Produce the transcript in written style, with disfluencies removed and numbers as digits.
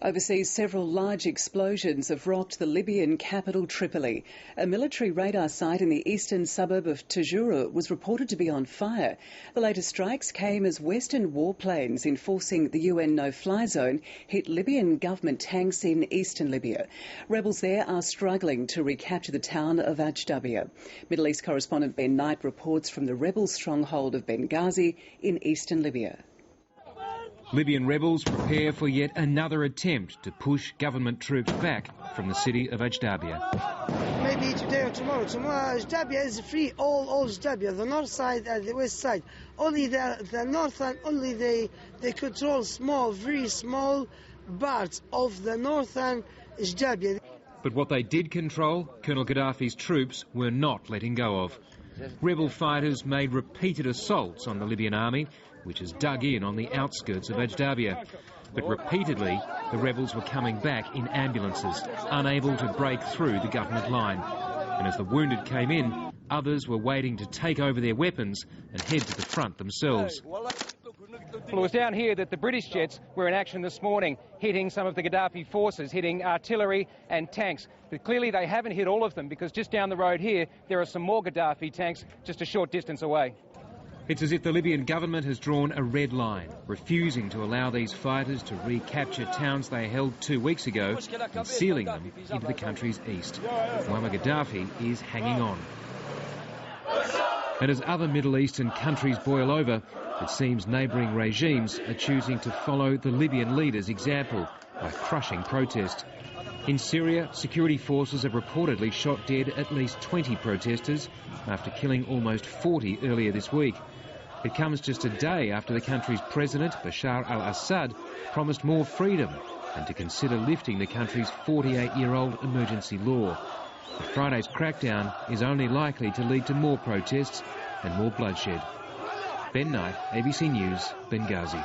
Overseas, several large explosions have rocked the Libyan capital Tripoli. A military radar site in the eastern suburb of Tajura was reported to be on fire. The latest strikes came as Western warplanes enforcing the UN no-fly zone hit Libyan government tanks in eastern Libya. Rebels there are struggling to recapture the town of Ajdabiya. Middle East correspondent Ben Knight reports from the rebel stronghold of Benghazi in eastern Libya. Libyan rebels prepare for yet another attempt to push government troops back from the city of Ajdabiya. Maybe today or tomorrow. Tomorrow Ajdabiya is free, all Ajdabiya, the north side and the west side. Only the north and only they control small, very small parts of the northern Ajdabiya. But what they did control, Colonel Gaddafi's troops were not letting go of. Rebel fighters made repeated assaults on the Libyan army, which has dug in on the outskirts of Ajdabiya. But repeatedly, the rebels were coming back in ambulances, unable to break through the government line. And as the wounded came in, others were waiting to take over their weapons and head to the front themselves. Well, it was down here that the British jets were in action this morning, hitting some of the Gaddafi forces, hitting artillery and tanks. But clearly they haven't hit all of them, because just down the road here, there are some more Gaddafi tanks just a short distance away. It's as if the Libyan government has drawn a red line, refusing to allow these fighters to recapture towns they held 2 weeks ago and sealing them into the country's east. Moamar Gaddafi is hanging on. And as other Middle Eastern countries boil over, it seems neighbouring regimes are choosing to follow the Libyan leader's example by crushing protest. In Syria, security forces have reportedly shot dead at least 20 protesters after killing almost 40 earlier this week. It comes just a day after the country's president, Bashar al-Assad, promised more freedom and to consider lifting the country's 48-year-old emergency law. But Friday's crackdown is only likely to lead to more protests and more bloodshed. Ben Knight, ABC News, Benghazi.